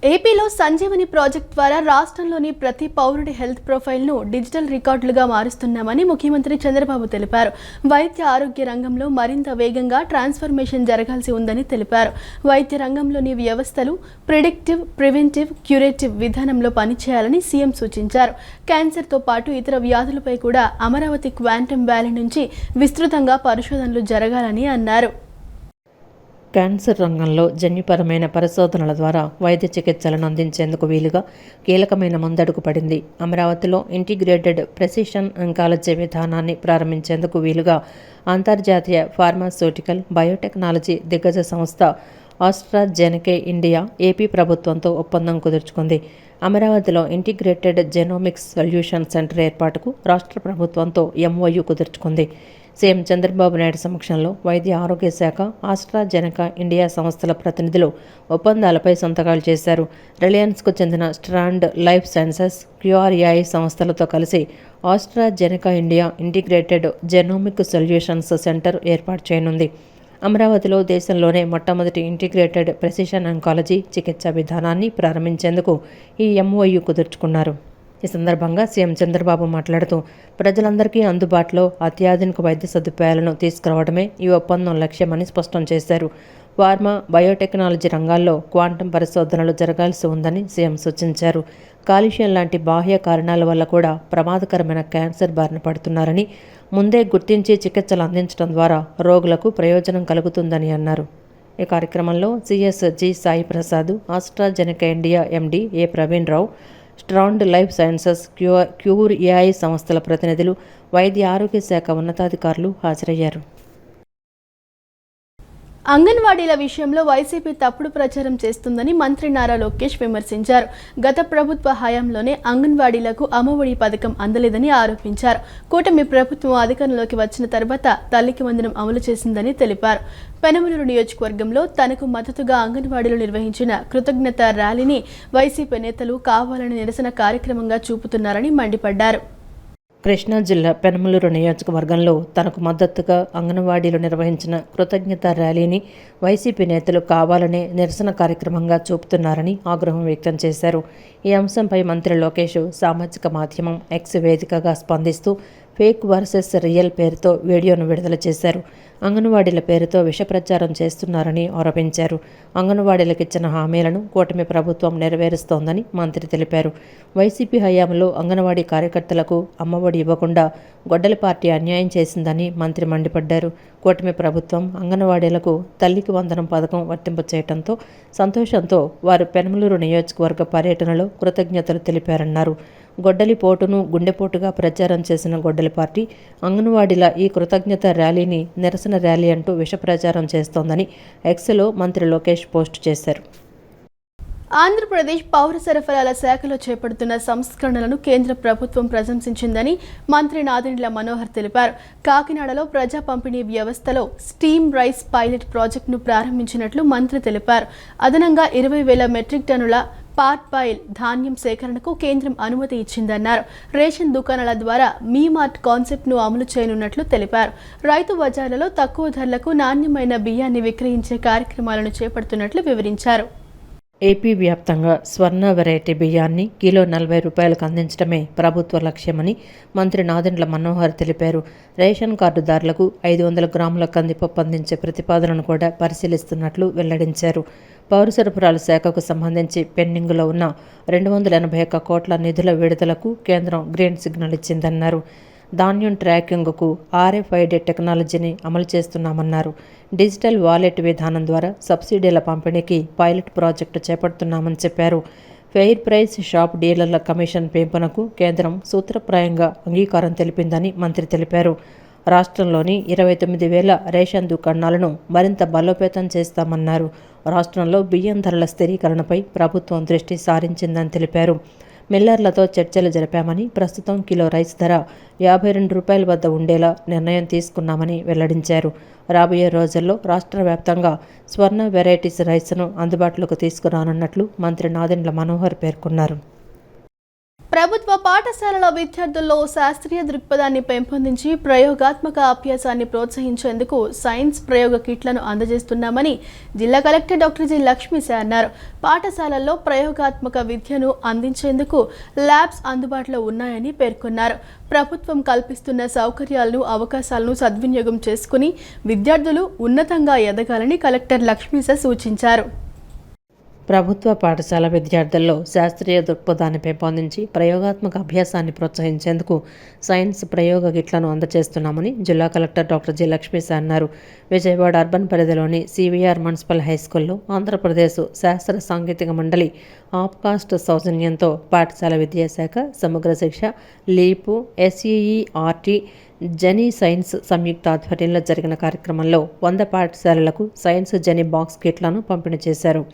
ఏపీలో సంజీవని ప్రాజెక్ట్ ద్వారా రాష్ట్రంలోని ప్రతి పౌరుడి హెల్త్ ప్రొఫైల్ను డిజిటల్ రికార్డులుగా మారుస్తున్నామని ముఖ్యమంత్రి చంద్రబాబు తెలిపారు. వైద్య ఆరోగ్య రంగంలో మరింత వేగంగా ట్రాన్స్ఫర్మేషన్ జరగాల్సి ఉందని తెలిపారు. వైద్య రంగంలోని వ్యవస్థలు ప్రిడిక్టివ్, ప్రివెంటివ్, క్యూరేటివ్ విధానంలో పనిచేయాలని సీఎం సూచించారు. క్యాన్సర్తో పాటు ఇతర వ్యాధులపై కూడా అమరావతి క్వాంటమ్ వ్యాలీ నుంచి విస్తృతంగా పరిశోధనలు జరగాలని అన్నారు. క్యాన్సర్ రంగంలో జన్యుపరమైన పరిశోధనల ద్వారా వైద్య చికిత్సలను అందించేందుకు వీలుగా కీలకమైన ముందడుగు పడింది. అమరావతిలో ఇంటిగ్రేటెడ్ ప్రెసిషన్ అంకాలజీ విధానాన్ని ప్రారంభించేందుకు వీలుగా అంతర్జాతీయ ఫార్మాస్యూటికల్ బయోటెక్నాలజీ దిగ్గజ సంస్థ ఆస్ట్రాజెనెకా ఇండియా ఏపీ ప్రభుత్వంతో ఒప్పందం కుదుర్చుకుంది. అమరావతిలో ఇంటిగ్రేటెడ్ జెనోమిక్స్ సొల్యూషన్ సెంటర్ ఏర్పాటుకు రాష్ట్ర ప్రభుత్వంతో ఎంఓయూ కుదుర్చుకుంది. సీఎం చంద్రబాబు నాయుడు సమక్షంలో వైద్య ఆరోగ్య శాఖ, ఆస్ట్రాజెనెకా ఇండియా సంస్థల ప్రతినిధులు ఒప్పందాలపై సంతకాలు చేశారు. రిలయన్స్కు చెందిన స్ట్రాండ్ లైఫ్ సైన్సెస్, క్యూఆర్ఐ సంస్థలతో కలిసి AstraZeneca India integrated genomic solutions centre ఏర్పాటు చేయనుంది. అమరావతిలో దేశంలోనే మొట్టమొదటి ఇంటిగ్రేటెడ్ ప్రెసిషన్ అంకాలజీ చికిత్సా విధానాన్ని ప్రారంభించేందుకు ఈ ఎంఓయూ కుదుర్చుకున్నారు. ఈ సందర్భంగా సీఎం చంద్రబాబు మాట్లాడుతూ, ప్రజలందరికీ అందుబాటులో అత్యాధునిక వైద్య సదుపాయాలను తీసుకురావడమే ఈ ఒప్పందం లక్ష్యమని స్పష్టం చేశారు. ఫార్మా, బయోటెక్నాలజీ రంగాల్లో క్వాంటం పరిశోధనలు జరగాల్సి ఉందని సీఎం సూచించారు. కాలుష్యం లాంటి బాహ్య కారణాల వల్ల కూడా ప్రమాదకరమైన క్యాన్సర్ బారిన పడుతున్నారని, ముందే గుర్తించి చికిత్సలు అందించడం ద్వారా రోగులకు ప్రయోజనం కలుగుతుందని అన్నారు. ఈ కార్యక్రమంలో CSG Sai Prasad, AstraZeneca India MD A Praveen Rao, Strand Life Sciences, QRI సంస్థల ప్రతినిధులు, వైద్య ఆరోగ్య శాఖ ఉన్నతాధికారులు హాజరయ్యారు. అంగన్వాడీల విషయంలో వైసీపీ తప్పుడు ప్రచారం చేస్తుందని మంత్రి నారా లోకేష్ విమర్శించారు. గత ప్రభుత్వ హయాంలోనే అంగన్వాడీలకు అమ్మఒడి పథకం అందలేదని ఆరోపించారు. కూటమి ప్రభుత్వం అధికారంలోకి వచ్చిన తర్వాత తల్లికి వందనం అమలు చేసిందని తెలిపారు. పెనమలూరు నియోజకవర్గంలో తనకు మద్దతుగా అంగన్వాడీలు నిర్వహించిన కృతజ్ఞత ర్యాలీని వైసీపీ నేతలు కావాలని నిరసన కార్యక్రమంగా చూపుతున్నారని మండిపడ్డారు. కృష్ణా జిల్లా పెనమలూరు నియోజకవర్గంలో తనకు మద్దతుగా అంగన్వాడీలు నిర్వహించిన కృతజ్ఞత ర్యాలీని వైసీపీ నేతలు కావాలనే నిరసన కార్యక్రమంగా చూపుతున్నారని ఆగ్రహం వ్యక్తం చేశారు. ఈ అంశంపై మంత్రి లోకేష్ సామాజిక మాధ్యమం ఎక్స్ వేదికగా స్పందిస్తూ ఫేక్ వర్సెస్ రియల్ పేరుతో వీడియోను విడుదల చేశారు. అంగన్వాడీల పేరుతో విష ప్రచారం చేస్తున్నారని ఆరోపించారు. అంగన్వాడీలకు ఇచ్చిన హామీలను కూటమి ప్రభుత్వం నెరవేరుస్తోందని మంత్రి తెలిపారు. వైసీపీ హయాంలో అంగన్వాడీ కార్యకర్తలకు అమ్మఒడి ఇవ్వకుండా గొడ్డల పార్టీ అన్యాయం చేసిందని మంత్రి మండిపడ్డారు. కూటమి ప్రభుత్వం అంగన్వాడీలకు తల్లికి వందనం పథకం వర్తింప చేయడంతో సంతోషంతో వారు పెనమలూరు నియోజకవర్గ పర్యటనలో కృతజ్ఞతలు తెలిపారన్నారు. గొడ్డలి పోటును గుండెపోటుగా ప్రచారం చేసిన గొడ్డలి పార్టీ అంగన్వాడీల ఈ కృతజ్ఞత ర్యాలీని నిరసన ర్యాలీ అంటూ విష ప్రచారం చేస్తోందని ఎక్స్లో మంత్రి లోకేష్ పోస్టు చేశారు. ఆంధ్రప్రదేశ్ పౌర సరఫరాల శాఖలో చేపడుతున్న సంస్కరణలను కేంద్ర ప్రభుత్వం ప్రశంసించిందని మంత్రి నాదెండ్ల మనోహర్ తెలిపారు. కాకినాడలో ప్రజా పంపిణీ వ్యవస్థలో స్టీమ్ రైస్ పైలట్ ప్రాజెక్టును ప్రారంభించినట్లు మంత్రి తెలిపారు. అదనంగా 20,000 మెట్రిక్ టన్నుల పార్ట్ పైల్ ధాన్యం సేకరణకు కేంద్రం అనుమతి ఇచ్చిందన్నారు. రేషన్ దుకాణాల ద్వారా మీ మార్ట్ కాన్సెప్ట్ను అమలు చేయనున్నట్లు తెలిపారు. రైతు బజార్లలో తక్కువ ధరలకు నాణ్యమైన బియ్యాన్ని విక్రయించే కార్యక్రమాలను చేపడుతున్నట్లు వివరించారు. ఏపీ వ్యాప్తంగా స్వర్ణ వెరైటీ బియ్యాన్ని కిలో 40 రూపాయలకు అందించడమే ప్రభుత్వ లక్ష్యమని మంత్రి నాదెండ్ల మనోహర్ తెలిపారు. రేషన్ కార్డుదారులకు 500 గ్రాముల కందిపప్పు అందించే ప్రతిపాదనను కూడా పరిశీలిస్తున్నట్లు వెల్లడించారు. పౌర సరఫరాల శాఖకు సంబంధించి పెండింగ్లో ఉన్న 281 కోట్ల నిధుల విడుదలకు కేంద్రం గ్రీన్ సిగ్నల్ ఇచ్చిందన్నారు. ధాన్యం ట్రాకింగ్కు RFID టెక్నాలజీని అమలు చేస్తున్నామన్నారు. డిజిటల్ వాలెట్ విధానం ద్వారా సబ్సిడీల పంపిణీకి పైలట్ ప్రాజెక్టు చేపడుతున్నామని చెప్పారు. ఫెయిర్ ప్రైస్ షాప్ డీలర్ల కమిషన్ పెంపునకు కేంద్రం సూత్రప్రాయంగా అంగీకారం తెలిపిందని మంత్రి తెలిపారు. రాష్ట్రంలోని 29,000 రేషన్ దుకాణాలను మరింత బలోపేతం చేస్తామన్నారు. రాష్ట్రంలో బియ్యం ధరల స్థిరీకరణపై ప్రభుత్వం దృష్టి సారించిందని తెలిపారు. మిల్లర్లతో చర్చలు జరిపామని, ప్రస్తుతం కిలో రైస్ ధర 52 రూపాయల వద్ద ఉండేలా నిర్ణయం తీసుకున్నామని వెల్లడించారు. రాబోయే రోజుల్లో రాష్ట్ర వ్యాప్తంగా స్వర్ణ వెరైటీస్ రైస్ను అందుబాటులోకి తీసుకురానున్నట్లు మంత్రి నాదెండ్ల మనోహర్ పేర్కొన్నారు. ప్రభుత్వ పాఠశాలల విద్యార్థుల్లో శాస్త్రీయ దృక్పథాన్ని పెంపొందించి ప్రయోగాత్మక అభ్యాసాన్ని ప్రోత్సహించేందుకు సైన్స్ ప్రయోగ కిట్లను అందజేస్తున్నామని జిల్లా కలెక్టర్ డాక్టర్ జి లక్ష్మీశ అన్నారు. పాఠశాలల్లో ప్రయోగాత్మక విద్యను అందించేందుకు ల్యాబ్స్ అందుబాటులో ఉన్నాయని పేర్కొన్నారు. ప్రభుత్వం కల్పిస్తున్న సౌకర్యాలను, అవకాశాలను సద్వినియోగం చేసుకుని విద్యార్థులు ఉన్నతంగా ఎదగాలని కలెక్టర్ లక్ష్మీశ సూచించారు. ప్రభుత్వ పాఠశాల విద్యార్థుల్లో శాస్త్రీయ దృక్పథాన్ని పెంపొందించి ప్రయోగాత్మక అభ్యాసాన్ని ప్రోత్సహించేందుకు సైన్స్ ప్రయోగ కిట్లను అందజేస్తున్నామని జిల్లా కలెక్టర్ డాక్టర్ జి లక్ష్మీశ అన్నారు. విజయవాడ అర్బన్ పరిధిలోని సివిఆర్ మున్సిపల్ హైస్కూల్లో ఆంధ్రప్రదేశ్ శాస్త్ర సాంకేతిక మండలి ఆప్కాస్ట్ సౌజన్యంతో పాఠశాల విద్యాశాఖ, సమగ్ర శిక్ష, లీపు, SEERT, జెనీ సైన్స్ సంయుక్త ఆధ్వర్యంలో జరిగిన కార్యక్రమంలో 100 పాఠశాలలకు సైన్స్ జెనీ బాక్స్ కిట్లను పంపిణీ చేశారు.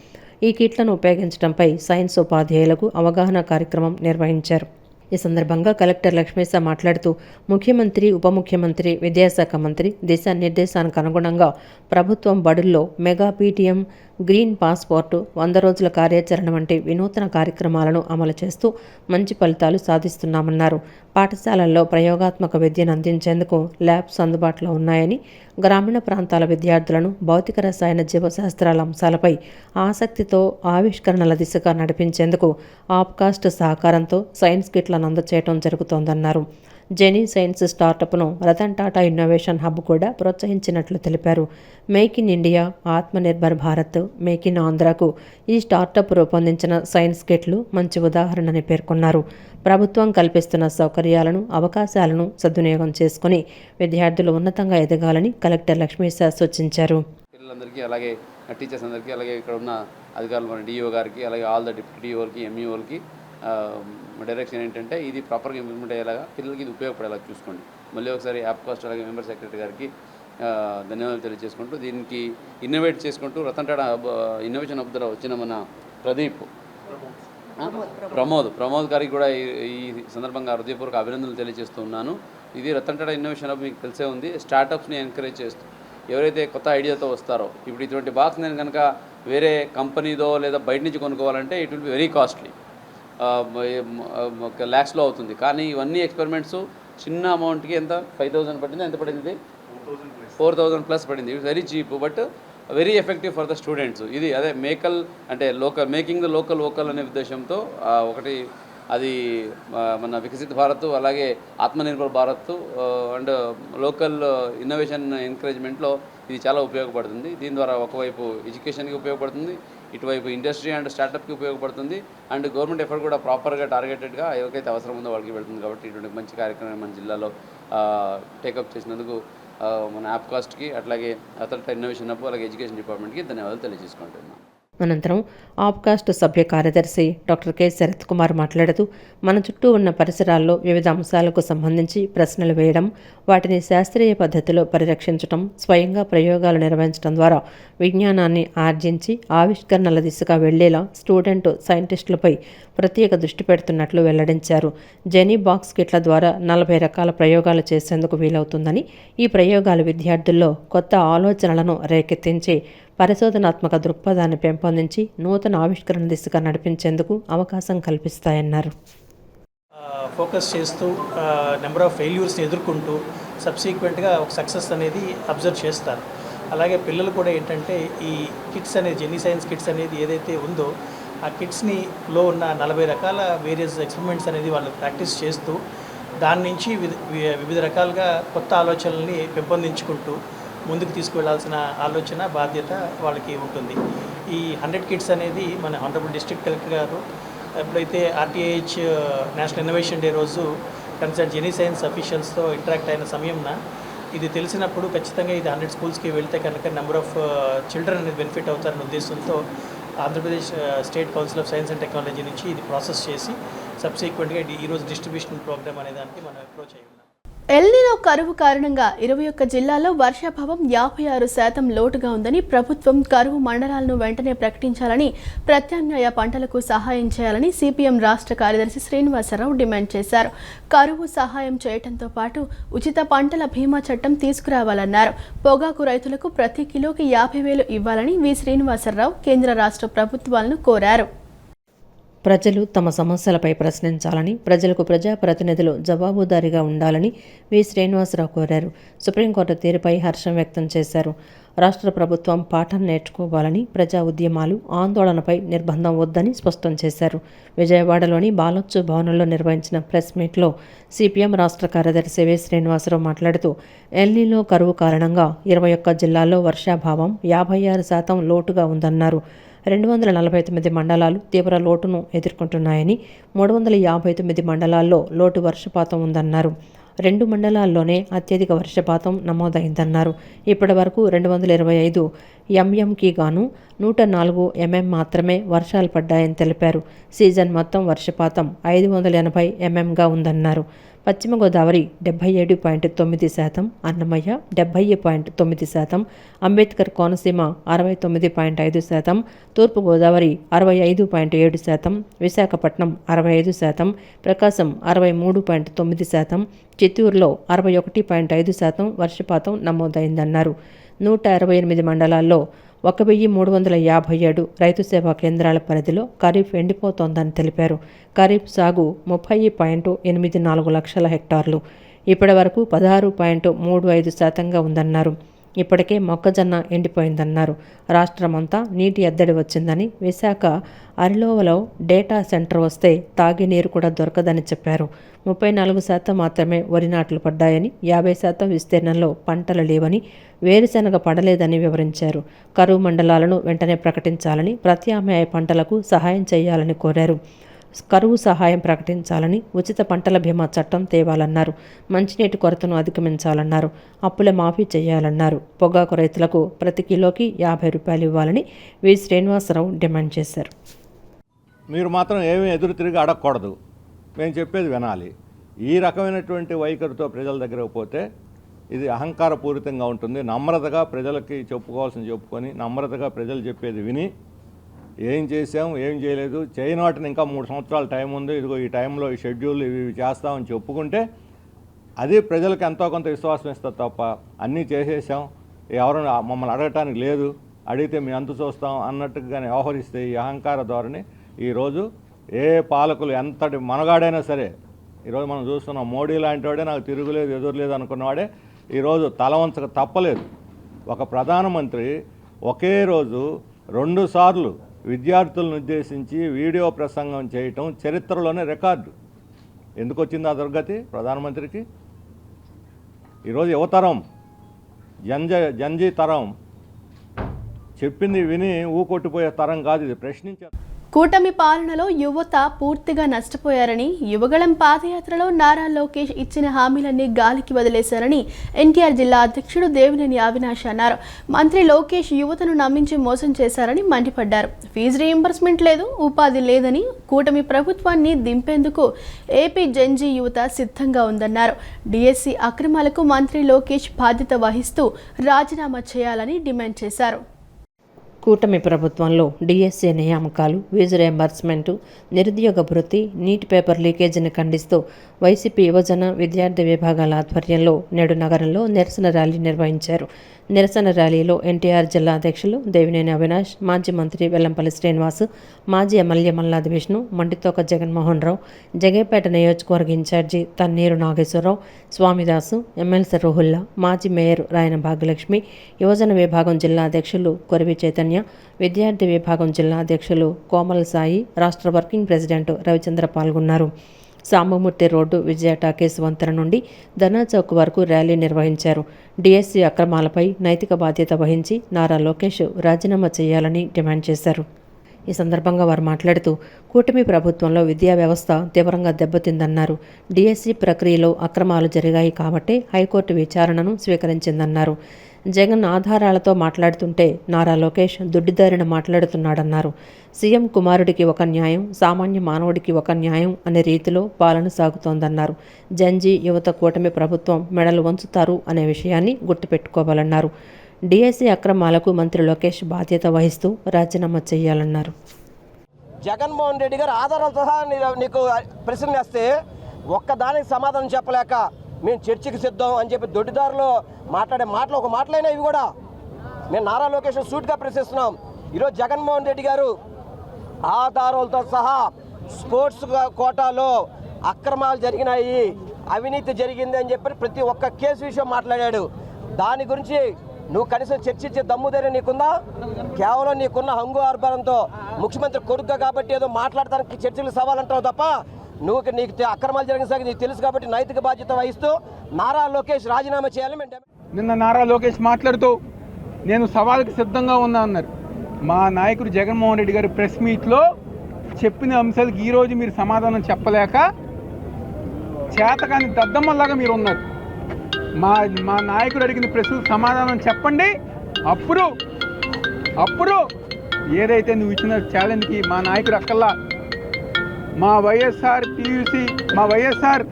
ఈ కిట్లను ఉపయోగించడంపై సైన్స్ ఉపాధ్యాయులకు అవగాహన కార్యక్రమం నిర్వహించారు. ఈ సందర్భంగా కలెక్టర్ లక్ష్మీశ మాట్లాడుతూ ముఖ్యమంత్రి, ఉప ముఖ్యమంత్రి, విద్యాశాఖ మంత్రి దిశానిర్దేశానికి అనుగుణంగా ప్రభుత్వం బడుల్లో మెగా PTM, గ్రీన్ పాస్పోర్టు, 100 రోజుల కార్యాచరణ వంటి వినూత్న కార్యక్రమాలను అమలు చేస్తూ మంచి ఫలితాలు సాధిస్తున్నామన్నారు. పాఠశాలల్లో ప్రయోగాత్మక విద్యను అందించేందుకు ల్యాబ్స్ అందుబాటులో ఉన్నాయని, గ్రామీణ ప్రాంతాల విద్యార్థులను భౌతిక రసాయన జీవశాస్త్రాల అంశాలపై ఆసక్తితో ఆవిష్కరణల దిశగా నడిపించేందుకు ఆప్కాస్ట్ సహకారంతో సైన్స్ కిట్లను అందజేయడం జరుగుతోందన్నారు. జెనీ సైన్స్ స్టార్టప్ను రతన్ టాటా ఇన్నోవేషన్ హబ్ కూడా ప్రోత్సహించినట్లు తెలిపారు. Make in India, Atmanirbhar Bharat, make in ఆంధ్రాకు ఈ స్టార్టప్ రూపొందించిన సైన్స్ కిట్లు మంచి ఉదాహరణని పేర్కొన్నారు. ప్రభుత్వం కల్పిస్తున్న సౌకర్యాలను, అవకాశాలను సద్వినియోగం చేసుకుని విద్యార్థులు ఉన్నతంగా ఎదగాలని కలెక్టర్ లక్ష్మీశ సూచించారు. పిల్లలందరికీ, అలాగే టీచర్స్ అందరికీ, అలాగే ఇక్కడ ఉన్న అధికారులు, మన DO గారికి, అలాగే ఆల్ ద డిప్యూటీ DOలకి, MEOలకి డైరెక్షన్ ఏంటంటే ఇది ప్రాపర్గా ఇంప్లిమెంట్ అయ్యేలాగా, పిల్లలకి ఇది ఉపయోగపడేలాగా చూసుకోండి. మళ్ళీ ఒకసారి ఆప్కాస్ట్ అలాగే మెంబర్ సెక్రటరీ గారికి ధన్యవాదాలు తెలియజేసుకుంటూ, దీనికి ఇన్నోవేట్ చేసుకుంటూ రతన్ టాటా ఇన్నోవేషన్ హబ్ ద్వారా వచ్చిన మన ప్రమోద్ గారికి కూడా ఈ సందర్భంగా హృదయపూర్వక అభినందనలు తెలియజేస్తున్నాను. ఇది రతన్ టాటా ఇన్నోవేషన్ హబ్ మీకు తెలిసే ఉంది. స్టార్టప్స్ని ఎంకరేజ్ చేస్తూ ఎవరైతే కొత్త ఐడియాతో వస్తారో, ఇప్పుడు ఇటువంటి బాక్స్ నేను కనుక వేరే కంపెనీదో లేదా బయట నుంచి కొనుక్కోవాలంటే it will be very costly, ల్యాక్స్లో అవుతుంది. కానీ ఇవన్నీ ఎక్స్పెరిమెంట్స్ చిన్న అమౌంట్కి ఎంత 5,000 పడింది, ఎంత పడింది? 4,000 ప్లస్ పడింది. It's very cheap but very effective for the students. ఇది అదే మేకింగ్ ద లోకల్ వోకల్ అనే ఉద్దేశంతో ఒకటి అది మన వికసిత్ భారత్, అలాగే Atmanirbhar Bharat and local innovation ఎంకరేజ్మెంట్లో ఇది చాలా ఉపయోగపడుతుంది. దీని ద్వారా ఒకవైపు ఎడ్యుకేషన్కి ఉపయోగపడుతుంది, ఇటువైపు ఇండస్ట్రీ అండ్ స్టార్టప్కి ఉపయోగపడుతుంది, అండ్ గవర్నమెంట్ ఎఫర్ట్ కూడా ప్రాపర్గా టార్గెటెడ్గా ఎవరికైతే అవసరం ఉందో వాళ్ళకి వెళ్తుంది. కాబట్టి ఇటువంటి మంచి కార్యక్రమం మన జిల్లాలో టేకప్ చేసినందుకు మన ఆప్కాస్ట్కి, అట్లాగే అథారిటీ ఇన్నోవేషన్ హబ్, అలాగే ఎడ్యుకేషన్ డిపార్ట్మెంట్కి ధన్యవాదాలు తెలియజేసుకుంటున్నాను. అనంతరం ఆప్కాస్ట్ సభ్య కార్యదర్శి డాక్టర్ కె శరత్ కుమార్ మాట్లాడుతూ మన చుట్టూ ఉన్న పరిసరాల్లో వివిధ అంశాలకు సంబంధించి ప్రశ్నలు వేయడం, వాటిని శాస్త్రీయ పద్ధతిలో పరిరక్షించడం, స్వయంగా ప్రయోగాలు నిర్వహించడం ద్వారా విజ్ఞానాన్ని ఆర్జించి ఆవిష్కరణల దిశగా వెళ్లేలా స్టూడెంట్ సైంటిస్టులపై ప్రత్యేక దృష్టి పెడుతున్నట్లు వెల్లడించారు. జెనీ బాక్స్ కిట్ల ద్వారా 40 రకాల ప్రయోగాలు చేసేందుకు వీలవుతుందని, ఈ ప్రయోగాలు విద్యార్థుల్లో కొత్త ఆలోచనలను రేకెత్తించి పరిశోధనాత్మక దృక్పథాన్ని పెంపొందించి నూతన ఆవిష్కరణ దిశగా నడిపించేందుకు అవకాశం కల్పిస్తాయన్నారు. ఫోకస్ చేస్తూ నెంబర్ ఆఫ్ ఫెయిల్యూర్స్ని ఎదుర్కొంటూ సబ్సీక్వెంట్గా ఒక సక్సెస్ అనేది అబ్జర్వ్ చేస్తారు. అలాగే పిల్లలు కూడా ఏంటంటే ఈ కిట్స్ అనేది, జెనీ సైన్స్ కిట్స్ అనేది ఏదైతే ఉందో ఆ కిట్స్ని లో ఉన్న 40 రకాల వేరియస్ ఎక్స్పెరిమెంట్స్ అనేది వాళ్ళు ప్రాక్టీస్ చేస్తూ దాని నుంచి వివిధ రకాలుగా కొత్త ఆలోచనల్ని పెంపొందించుకుంటూ ముందుకు తీసుకువెళ్లాల్సిన ఆలోచన, బాధ్యత వాళ్ళకి ఉంటుంది. ఈ 100 కిట్స్ అనేది మన ఆనరబుల్ డిస్ట్రిక్ట్ కలెక్టర్ గారు ఎప్పుడైతే RTIH నేషనల్ ఇన్నోవేషన్ డే రోజు కన్సర్న్ జెనీ సైన్స్ అఫీషియల్స్తో ఇంటరాక్ట్ అయిన సమయంన ఇది తెలిసినప్పుడు ఖచ్చితంగా ఇది 100 స్కూల్స్కి వెళ్తే కనుక నెంబర్ ఆఫ్ చిల్డ్రన్ అనేది బెనిఫిట్ అవుతారనే ఉద్దేశంతో Andhra Pradesh state council of science and technology నుంచి ఇది ప్రాసెస్ చేసి సబ్సిక్వెంట్గా ఈరోజు డిస్ట్రిబ్యూషన్ ప్రోగ్రామ్ అనే దానికి మనం అప్రోచ్ అయ్యి ఉన్నాం. ఎల్నినో కరువు కారణంగా 21 జిల్లాల్లో వర్షాభావం 56% లోటుగా ఉందని ప్రభుత్వం కరువు మండలాలను వెంటనే ప్రకటించాలని, ప్రత్యామ్నాయ పంటలకు సహాయం చేయాలని సిపిఎం రాష్ట్ర కార్యదర్శి శ్రీనివాసరావు డిమాండ్ చేశారు. కరువు సహాయం చేయడంతో పాటు ఉచిత పంటల బీమా చట్టం తీసుకురావాలన్నారు. పొగాకు రైతులకు ప్రతి కిలోకి 50,000 ఇవ్వాలని వి శ్రీనివాసరావు కేంద్ర రాష్ట్ర ప్రభుత్వాలను కోరారు. ప్రజలు తమ సమస్యలపై ప్రశ్నించాలని, ప్రజలకు ప్రజాప్రతినిధులు జవాబుదారీగా ఉండాలని వి. శ్రీనివాసరావు కోరారు. సుప్రీంకోర్టు తీరుపై హర్షం వ్యక్తం చేశారు. రాష్ట్ర ప్రభుత్వం పాఠం నేర్చుకోవాలని, ప్రజా ఉద్యమాలు, ఆందోళనపై నిర్బంధం వద్దని స్పష్టం చేశారు. విజయవాడలోని బాలొచ్చు భవనంలో నిర్వహించిన ప్రెస్ మీట్లో సిపిఎం రాష్ట్ర కార్యదర్శి వి. శ్రీనివాసరావు మాట్లాడుతూ, ఎల్నినో కరువు కారణంగా 21 జిల్లాల్లో వర్షాభావం 56% లోటుగా ఉందన్నారు. 249 మండలాలు తీవ్ర లోటును ఎదుర్కొంటున్నాయని, 359 మండలాల్లో లోటు వర్షపాతం ఉందన్నారు. 2 మండలాల్లోనే అత్యధిక వర్షపాతం నమోదైందన్నారు. ఇప్పటి వరకు 225 ఎంఎంకి గాను 104 ఎంఎం మాత్రమే వర్షాలు పడ్డాయని తెలిపారు. సీజన్ మొత్తం వర్షపాతం 580 ఎంఎంగా ఉందన్నారు. పశ్చిమ గోదావరి 77.9%, అన్నమయ్య 70.9%, అంబేద్కర్ కోనసీమ 69.5%, తూర్పుగోదావరి 65.7%, విశాఖపట్నం 65%, ప్రకాశం 63.9%, చిత్తూరులో 61.5% వర్షపాతం నమోదైందన్నారు. 168 మండలాల్లో 1357 రైతు సేవా కేంద్రాల పరిధిలో ఖరీఫ్ ఎండిపోతోందని తెలిపారు. ఖరీఫ్ సాగు 30.84 లక్షల హెక్టార్లు. ఇప్పటి వరకు 16.35% ఉందన్నారు. ఇప్పటికే మొక్కజొన్న ఎండిపోయిందన్నారు. రాష్ట్రమంతా నీటి ఎద్దడి వచ్చిందని, విశాఖ అరిలోవలో డేటా సెంటర్ వస్తే తాగినీరు కూడా దొరకదని చెప్పారు. 34% మాత్రమే వరి నాట్లు పడ్డాయని, 50% విస్తీర్ణంలో పంటలు లేవని, వేరుశెనగ పడలేదని వివరించారు. కరువు మండలాలను వెంటనే ప్రకటించాలని, ప్రత్యామ్నాయ పంటలకు సహాయం చేయాలని కోరారు. కరువు సహాయం ప్రకటించాలని, ఉచిత పంటల బీమా చట్టం తేవాలన్నారు. మంచినీటి కొరతను అధిగమించాలన్నారు. అప్పుల మాఫీ చేయాలన్నారు. పొగాకు రైతులకు ప్రతి కిలోకి 50 రూపాయలు ఇవ్వాలని వి. శ్రీనివాసరావు డిమాండ్ చేశారు. మీరు మాత్రం ఏమీ ఎదురు తిరిగి అడగకూడదు, మేము చెప్పేది వినాలి. ఈ రకమైనటువంటి వైఖరితో ప్రజల దగ్గరకు పోతే ఇది అహంకారపూరితంగా ఉంటుంది. నమ్రతగా ప్రజలకి చెప్పుకోవాల్సింది చెప్పుకొని, నమ్రతగా ప్రజలు చెప్పేది విని, ఏం చేసాం ఏం చేయలేదు, చేయని వాటిని ఇంకా 3 సంవత్సరాల టైం ఉంది, ఇదిగో ఈ టైంలో ఈ షెడ్యూల్ ఇవి చేస్తామని చెప్పుకుంటే అది ప్రజలకు ఎంతో కొంత విశ్వాసం ఇస్తుంది తప్ప, అన్నీ చేసేసాం, ఎవరు మమ్మల్ని అడగటానికి లేదు, అడిగితే మేము అంత చూస్తాం అన్నట్టుగానే వ్యవహరిస్తే ఈ అహంకార ధోరణి ఈరోజు ఏ పాలకులు ఎంతటి మనగాడైనా సరే, ఈరోజు మనం చూస్తున్నాం మోడీ లాంటి వాడే నాకు తిరుగులేదు ఎదురులేదు అనుకున్నవాడే ఈరోజు తల వంచక తప్పలేదు. ఒక ప్రధానమంత్రి ఒకే రోజు 2 సార్లు విద్యార్థులను ఉద్దేశించి వీడియో ప్రసంగం చేయటం చరిత్రలోనే రికార్డు. ఎందుకు వచ్చింది ఆ దుర్గతి ప్రధానమంత్రికి? ఈరోజు యువతరం జంజీ తరం చెప్పింది విని ఊకొట్టిపోయే తరం కాదు, ఇది ప్రశ్నించే. కూటమి పాలనలో యువత పూర్తిగా నష్టపోయారని, యువగళం పాదయాత్రలో నారా లోకేష్ ఇచ్చిన హామీలన్నీ గాలికి వదిలేశారని ఎన్టీఆర్ జిల్లా అధ్యక్షుడు దేవినేని అవినాష్ అన్నారు. మంత్రి లోకేష్ యువతను నమ్మించి మోసం చేశారని మండిపడ్డారు. ఫీజు రీయింబర్స్మెంట్ లేదు, ఉపాధి లేదని కూటమి ప్రభుత్వాన్ని దింపేందుకు ఏపీ జెన్జీ యువత సిద్ధంగా ఉందన్నారు. డిఎస్సి అక్రమాలకు మంత్రి లోకేష్ బాధ్యత వహిస్తూ రాజీనామా చేయాలని డిమాండ్ చేశారు. కూటమి ప్రభుత్వంలో డిఎస్సి నియామకాలు, ఫీజు రీయింబర్స్మెంటు, నిరుద్యోగ భృతి, నీట్ పేపర్ లీకేజీని ఖండిస్తూ వైసీపీ యువజన విద్యార్థి విభాగాల ఆధ్వర్యంలో నేడు నగరంలో నిరసన ర్యాలీ నిర్వహించారు. నిరసన ర్యాలీలో ఎన్టీఆర్ జిల్లా అధ్యక్షులు దేవినేని అవినాష్, మాజీ మంత్రి వెల్లంపల్లి శ్రీనివాస్, మాజీ ఎమ్మెల్యే మల్లాది విష్ణు, మండితోక జగన్మోహన్ రావు, జగేపేట నియోజకవర్గ ఇన్ఛార్జి తన్నీరు నాగేశ్వరరావు, స్వామిదాసు, ఎమ్మెల్సీ రోహుల్లా, మాజీ మేయర్ రాయన భాగ్యలక్ష్మి, యువజన విభాగం జిల్లా అధ్యక్షులు కొరివి చైతన్య, విద్యార్థి విభాగం జిల్లా అధ్యక్షులు కోమల్ సాయి, రాష్ట్ర వర్కింగ్ ప్రెసిడెంట్ రవిచంద్ర పాల్గొన్నారు. సాంబమూర్తి రోడ్డు, విజయ టాకీస్ వంతెన నుండి ధర్నా చౌక్ వరకు ర్యాలీ నిర్వహించారు. డిఎస్సి అక్రమాలపై నైతిక బాధ్యత వహించి నారా లోకేష్ రాజీనామా చేయాలని డిమాండ్ చేశారు. ఈ సందర్భంగా వారు మాట్లాడుతూ, కూటమి ప్రభుత్వంలో విద్యా వ్యవస్థ తీవ్రంగా దెబ్బతిందన్నారు. డిఎస్సి ప్రక్రియలో అక్రమాలు జరిగాయి కాబట్టే హైకోర్టు విచారణను స్వీకరించిందన్నారు. జగన్ ఆధారాలతో మాట్లాడుతుంటే నారా లోకేష్ దుడ్డిదారిన మాట్లాడుతున్నాడన్నారు. సీఎం కుమారుడికి ఒక న్యాయం, సామాన్య మానవుడికి ఒక న్యాయం అనే రీతిలో పాలన సాగుతోందన్నారు. జంజీ యువత కూటమి ప్రభుత్వం మెడలు వంచుతారు అనే విషయాన్ని గుర్తుపెట్టుకోవాలన్నారు. డిఎస్సి అక్రమాలకు మంత్రి లోకేష్ బాధ్యత వహిస్తూ రాజీనామా చేయాలన్నారు. జగన్మోహన్ రెడ్డి గారు ఆధారాలతో సహా నీకు ప్రశ్న వేస్తే ఒక్కదానికి సమాధానం చెప్పలేక మేము చర్చకి సిద్ధం అని చెప్పి దొడ్డిదారులో మాట్లాడే మాటలు ఒక మాటలైనా ఇవి కూడా మేము నారా లోకేష్ సూట్గా ప్రశ్నిస్తున్నాం. ఈరోజు జగన్మోహన్ రెడ్డి గారు ఆధారాలతో సహా స్పోర్ట్స్ కోటాలో అక్రమాలు జరిగినాయి, అవినీతి జరిగింది అని చెప్పి ప్రతి ఒక్క కేసు విషయం మాట్లాడాడు. దాని గురించి నువ్వు కనీసం చర్చించే దమ్ముధైర్యం నీకుందా? కేవలం నీకున్న హంగు ఆర్భారంతో ముఖ్యమంత్రి కొడుకు కాబట్టి ఏదో మాట్లాడటానికి చర్చలు సవాలంటావు తప్ప నీకు అక్రమాలు జరిగిన సంగతి నీకు తెలుసు కాబట్టి నైతిక బాధ్యత వహిస్తూ నారా లోకేష్ రాజీనామా చేయాలి. నిన్న నారా లోకేష్ మాట్లాడుతూ నేను సవాల్కి సిద్ధంగా ఉన్నా అన్నారు. మా నాయకుడు జగన్మోహన్ రెడ్డి గారి ప్రెస్ మీట్లో చెప్పిన అంశాలకు ఈరోజు మీరు సమాధానం చెప్పలేక చేతకాని దద్దమ్మలాగా మీరు ఉన్నారు. మా నాయకుడు అడిగిన ప్రశ్నలకు సమాధానం చెప్పండి. అప్పుడు ఏదైతే నువ్వు ఇచ్చిన ఛాలెంజ్కి మా నాయకుడు అక్కల్లా మా వైఎస్ఆర్ టీయూసీ, మా వైఎస్ఆర్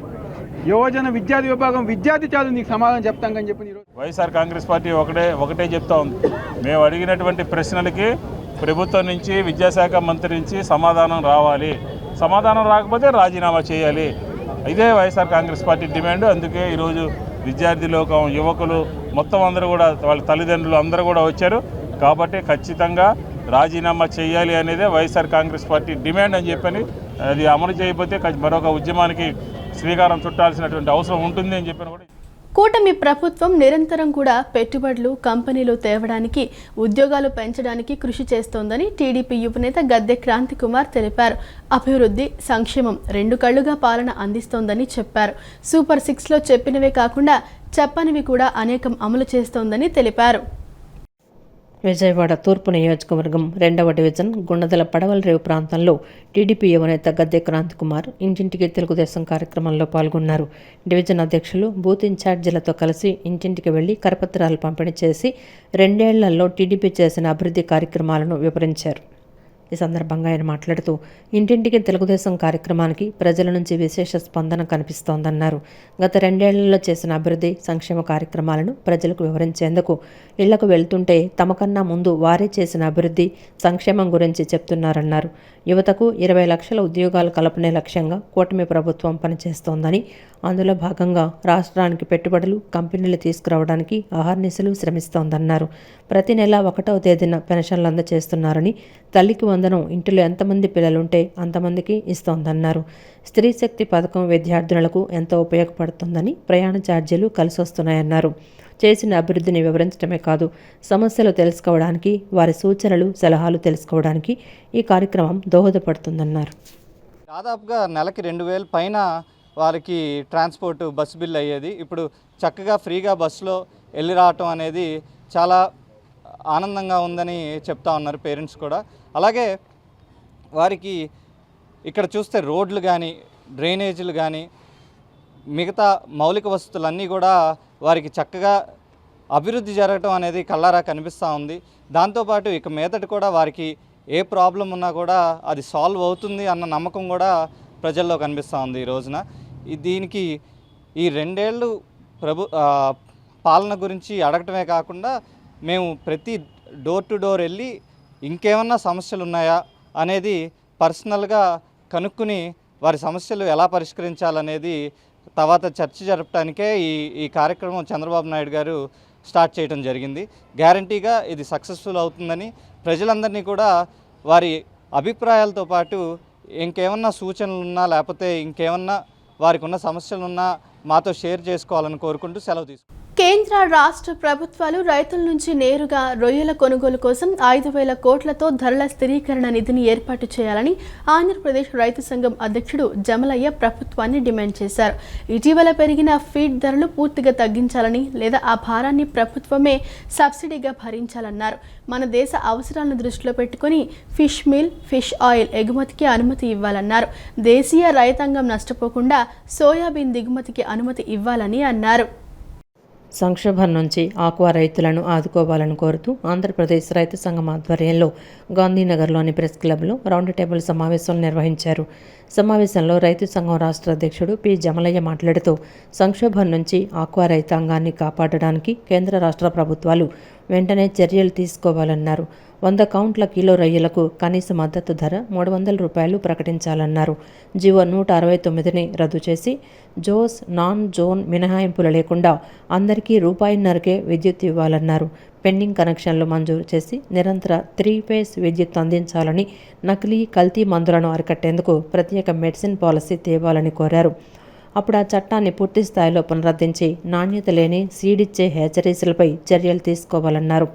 యువజన విద్యార్థి విభాగం విద్యార్థి చాలు నీకు సమాధానం చెప్తాం చెప్పి వైఎస్ఆర్ కాంగ్రెస్ పార్టీ ఒకటే చెప్తా ఉంది. మేము అడిగినటువంటి ప్రశ్నలకి ప్రభుత్వం నుంచి, విద్యాశాఖ మంత్రి నుంచి సమాధానం రావాలి. సమాధానం రాకపోతే రాజీనామా చేయాలి. ఇదే వైఎస్ఆర్ కాంగ్రెస్ పార్టీ డిమాండ్. అందుకే ఈరోజు విద్యార్థి లోకం, యువకులు మొత్తం అందరూ కూడా, వాళ్ళ తల్లిదండ్రులు అందరూ కూడా వచ్చారు. కాబట్టి ఖచ్చితంగా రాజీనామా చేయాలి అనేదే వైఎస్ఆర్ కాంగ్రెస్ పార్టీ డిమాండ్ అని చెప్పని, అది అమలు చేయకపోతే మరొక ఉద్యమానికి శ్రీకారం చుట్టాల్సినటువంటి అవసరం ఉంటుంది అని చెప్పని కూడా. కూటమి ప్రభుత్వం నిరంతరం కూడా పెట్టుబడులు, కంపెనీలు తేవడానికి, ఉద్యోగాలు పెంచడానికి కృషి చేస్తోందని టీడీపీ యువనేత గద్దె క్రాంతి కుమార్ తెలిపారు. అభివృద్ధి, సంక్షేమం రెండు కళ్లుగా పాలన అందిస్తోందని చెప్పారు. సూపర్ 6లో చెప్పినవే కాకుండా చెప్పనివి కూడా అనేకం అమలు చేస్తోందని తెలిపారు. విజయవాడ తూర్పు నియోజకవర్గం 2వ డివిజన్ గుండదల పడవలరేవు ప్రాంతంలో టీడీపీ యువనేత గద్దె క్రాంతి కుమార్ ఇంటింటికి తెలుగుదేశం కార్యక్రమంలో పాల్గొన్నారు. డివిజన్ అధ్యక్షులు, బూత్ ఇన్ఛార్జీలతో కలిసి ఇంటింటికి వెళ్లి కరపత్రాలు పంపిణీ చేసి 2 ఏళ్లలో టీడీపీ చేసిన అభివృద్ధి కార్యక్రమాలను వివరించారు. ఈ సందర్భంగా ఆయన మాట్లాడుతూ ఇంటింటికి తెలుగుదేశం కార్యక్రమానికి ప్రజల నుంచి విశేష స్పందన కనిపిస్తోందన్నారు. గత 2 ఏళ్లలో చేసిన అభివృద్ధి, సంక్షేమ కార్యక్రమాలను ప్రజలకు వివరించేందుకు ఇళ్లకు వెళ్తుంటే తమకన్నా ముందు వారే చేసిన అభివృద్ధి, సంక్షేమం గురించి చెప్తున్నారన్నారు. యువతకు 20 లక్షల ఉద్యోగాలు కల్పనే లక్ష్యంగా కూటమి ప్రభుత్వం పనిచేస్తోందని, అందులో భాగంగా రాష్ట్రానికి పెట్టుబడులు, కంపెనీలు తీసుకురావడానికి అహర్నిశలు శ్రమిస్తోందన్నారు. ప్రతి నెల 1వ తేదీన పెన్షన్లు అందజేస్తున్నారని, తల్లికి వందనం ఇంటిలో ఎంతమంది పిల్లలుంటే అంతమందికి ఇస్తోందన్నారు. స్త్రీ శక్తి పథకం విద్యార్థినులకు ఎంతో ఉపయోగపడుతుందని, ప్రయాణ ఛార్జీలు కలిసొస్తున్నాయన్నారు. చేసిన అభివృద్ధిని వివరించడమే కాదు, సమస్యలు తెలుసుకోవడానికి, వారి సూచనలు, సలహాలు తెలుసుకోవడానికి ఈ కార్యక్రమం దోహదపడుతుందన్నారు. దాదాపుగా నెలకి 2000 పైన వారికి ట్రాన్స్పోర్ట్ బస్సు బిల్ అయ్యేది. ఇప్పుడు చక్కగా ఫ్రీగా బస్సులో వెళ్ళి రావటం అనేది చాలా ఆనందంగా ఉందని చెప్తా ఉన్నారు పేరెంట్స్ కూడా. అలాగే వారికి ఇక్కడ చూస్తే రోడ్లు కానీ, డ్రైనేజీలు కానీ, మిగతా మౌలిక వసతులన్నీ కూడా వారికి చక్కగా అభివృద్ధి జరగటం అనేది కళ్ళారా కనిపిస్తూ ఉంది. దాంతోపాటు ఇక మీదట కూడా వారికి ఏ ప్రాబ్లం ఉన్నా కూడా అది సాల్వ్ అవుతుంది అన్న నమ్మకం కూడా ప్రజల్లో కనిపిస్తూ ఉంది ఈ రోజున. దీనికి ఈ 2 ఏళ్ళు పాలన గురించి అడగటమే కాకుండా మేము ప్రతి డోర్ టు డోర్ వెళ్ళి ఇంకేమన్నా సమస్యలు ఉన్నాయా అనేది పర్సనల్గా కనుక్కుని వారి సమస్యలు ఎలా పరిష్కరించాలనేది తర్వాత చర్చ జరపడానికే ఈ కార్యక్రమం చంద్రబాబు నాయుడు గారు స్టార్ట్ చేయడం జరిగింది. గ్యారంటీగా ఇది సక్సెస్ఫుల్ అవుతుందని, ప్రజలందరినీ కూడా వారి అభిప్రాయాలతో పాటు ఇంకేమన్నా సూచనలున్నా లేకపోతే ఇంకేమన్నా వారికి ఉన్న సమస్యలున్నా మాతో షేర్ చేసుకోవాలని కోరుకుంటూ సెలవు తీసుకుంటాం. కేంద్ర, రాష్ట్ర ప్రభుత్వాలు రైతుల నుంచి నేరుగా రొయ్యల కొనుగోలు కోసం 5,000 కోట్లతో ధరల స్థిరీకరణ నిధిని ఏర్పాటు చేయాలని ఆంధ్రప్రదేశ్ రైతు సంఘం అధ్యక్షుడు జమలయ్య ప్రభుత్వాన్ని డిమాండ్ చేశారు. ఇటీవల పెరిగిన ఫీడ్ ధరలు పూర్తిగా తగ్గించాలని, లేదా ఆ భారాన్ని ప్రభుత్వమే సబ్సిడీగా భరించాలన్నారు. మన దేశ అవసరాలను దృష్టిలో పెట్టుకుని ఫిష్ మీల్, ఫిష్ ఆయిల్ ఎగుమతికి అనుమతి ఇవ్వాలన్నారు. దేశీయ రైతాంగం నష్టపోకుండా సోయాబీన్ దిగుమతికి అనుమతి ఇవ్వాలని అన్నారు. సంక్షోభం నుంచి ఆక్వా రైతులను ఆదుకోవాలని కోరుతూ ఆంధ్రప్రదేశ్ రైతు సంఘం ఆధ్వర్యంలో గాంధీనగర్లోని ప్రెస్ క్లబ్లో రౌండ్ టేబుల్ సమావేశం నిర్వహించారు. సమావేశంలో రైతు సంఘం రాష్ట్ర అధ్యక్షుడు పి జమలయ్య మాట్లాడుతూ సంక్షోభం నుంచి ఆక్వా రైతాంగాన్ని కాపాడడానికి కేంద్ర రాష్ట్ర ప్రభుత్వాలు వెంటనే చర్యలు తీసుకోవాలన్నారు. 100 కౌంట్ల కిలో రొయ్యలకు కనీస మద్దతు ధర 300 రూపాయలు ప్రకటించాలన్నారు. జీవో 169ని రద్దు చేసి జోస్, నాన్ జోన్ మినహాయింపులు లేకుండా అందరికీ రూపాయిన్నరకే విద్యుత్ ఇవ్వాలన్నారు. పెండింగ్ కనెక్షన్లు మంజూరు చేసి నిరంతర 3 ఫేజ్ విద్యుత్ అందించాలని, నకిలీ, కల్తీ మందులను అరికట్టేందుకు ప్రత్యేక మెడిసిన్ పాలసీ తేవాలని కోరారు. అప్పుడు ఆ చట్టాన్ని పూర్తి స్థాయిలో పునరుద్ధరించి నాణ్యత లేని సీడిచ్చే హ్యాచరీస్లపై చర్యలు తీసుకోవాలన్నారు.